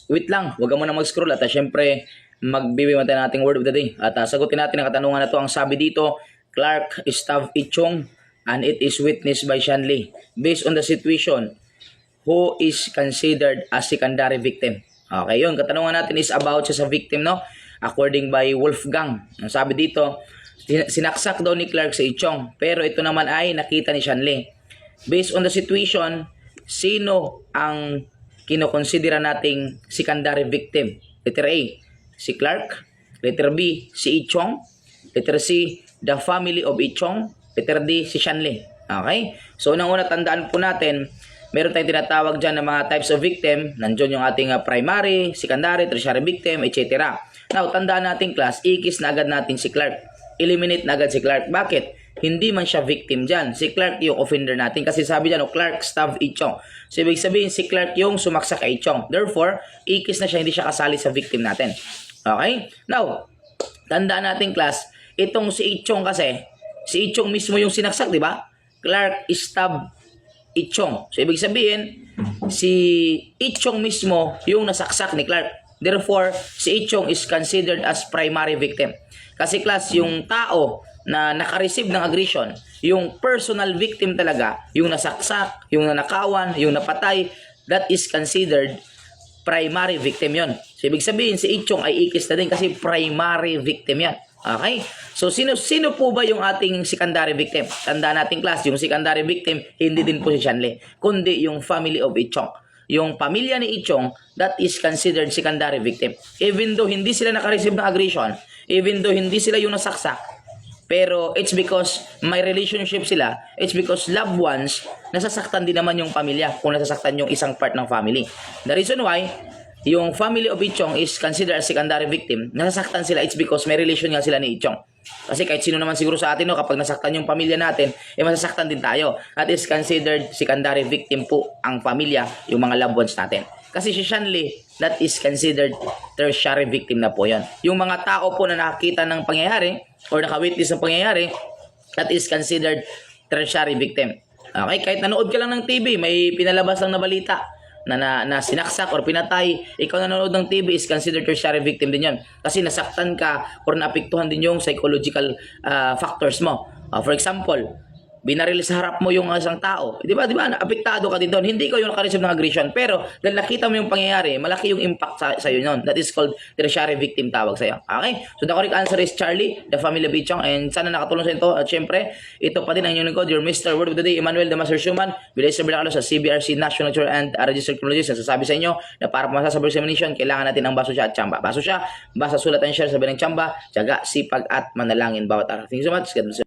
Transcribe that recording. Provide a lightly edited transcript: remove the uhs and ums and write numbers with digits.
wait lang, huwag ka muna mag-scroll at syempre magbibigay tayo ng ating word of the day. At sagutin natin ang katanungan na to. Ang sabi dito, Clark stabbed Ichong and it is witnessed by Shanley. Based on the situation, who is considered as secondary victim? Okay, yun. Katanungan natin is about sa victim, no? According by Wolfgang. Ang sabi dito, sinaksak daw ni Clark sa Ichong, pero ito naman ay nakita ni Shanley. Based on the situation, sino ang kinokonsidera nating secondary victim? Letter A, si Clark. Letter B, si Ichong. Letter C, the family of Ichong. Letter D, si Shanley. Okay? So, unang-una tandaan po natin, meron tayong tinatawag dyan ng mga types of victim. Nandiyon yung ating primary, secondary, tertiary victim, etc. Now, tandaan natin class, ikis na agad natin si Clark. Eliminate na agad si Clark. Bakit? Hindi man siya victim dyan. Si Clark yung offender natin. Kasi sabi dyan, Clark stabbed Ichong. So, ibig sabihin, si Clark yung sumaksak kay Ichong. Therefore, ikis na siya, hindi siya kasali sa victim natin. Okay? Now, tandaan natin class, itong si Ichong kasi, si Ichong mismo yung sinaksak, di ba? Clark stabbed Ichong. So, ibig sabihin, si Ichong mismo yung nasaksak ni Clark. Therefore, si Ichong is considered as primary victim. Kasi class, yung tao na nakareceive ng aggression, yung personal victim talaga, yung nasaksak, yung nanakawan, yung napatay, that is considered primary victim yon. So, ibig sabihin, si Ichong ay ikis na din kasi primary victim yan. Okay? So, sino po ba yung ating secondary victim? Tandaan natin class, yung secondary victim, hindi din po si Shanley, kundi yung family of Ichong. Yung pamilya ni Ichong, that is considered secondary victim. Even though hindi sila nakareceive ng aggression, even though hindi sila yung nasaksak, pero it's because may relationship sila, it's because loved ones, nasasaktan din naman yung pamilya kung nasasaktan yung isang part ng family. The reason why yung family of Ichong is considered as secondary victim, nasasaktan sila, it's because may relation nga sila ni Ichong. Kasi kahit sino naman siguro sa atin, no, kapag nasaktan yung pamilya natin, masasaktan din tayo. That is considered secondary victim po ang pamilya, yung mga loved ones natin. Kasi si Shanley, that is considered tertiary victim na po yon. Yung mga tao po na nakakita ng pangyayari or nakawitness ng pangyayari, that is considered tertiary victim. Okay, kahit nanood ka lang ng TV, may pinalabas lang na balita na sinaksak or pinatay, ikaw na nanonood ng TV is considered tertiary victim din yon. Kasi nasaktan ka or naapektuhan din yung psychological factors mo. For example, binaril sa harap mo yung isang tao. Di ba, apektado ka din doon. Hindi ko yung nakareceive ng aggression. Pero, dahil nakita mo yung pangyayari, malaki yung impact sa iyo noon. That is called tertiary victim tawag sa'yo. Okay? So, the correct answer is Charlie, the family of Ichong. And sana nakatulong sa ito. At syempre, ito pa din ang inyong lingkod, your Mr. Word of the Day, Emmanuel Damasur Schumann, Bilay sa Bilacalo sa CBRC National Tour and Registered Criminologist. Nasasabi sa inyo na para pumasa sa examination, kailangan natin ng baso siya at tsamba. Baso siya, basa, sulat, and share, sabi ng tsamba, tiyaga, sipag, at manalangin bawat araw. Thank you so much. God bless you.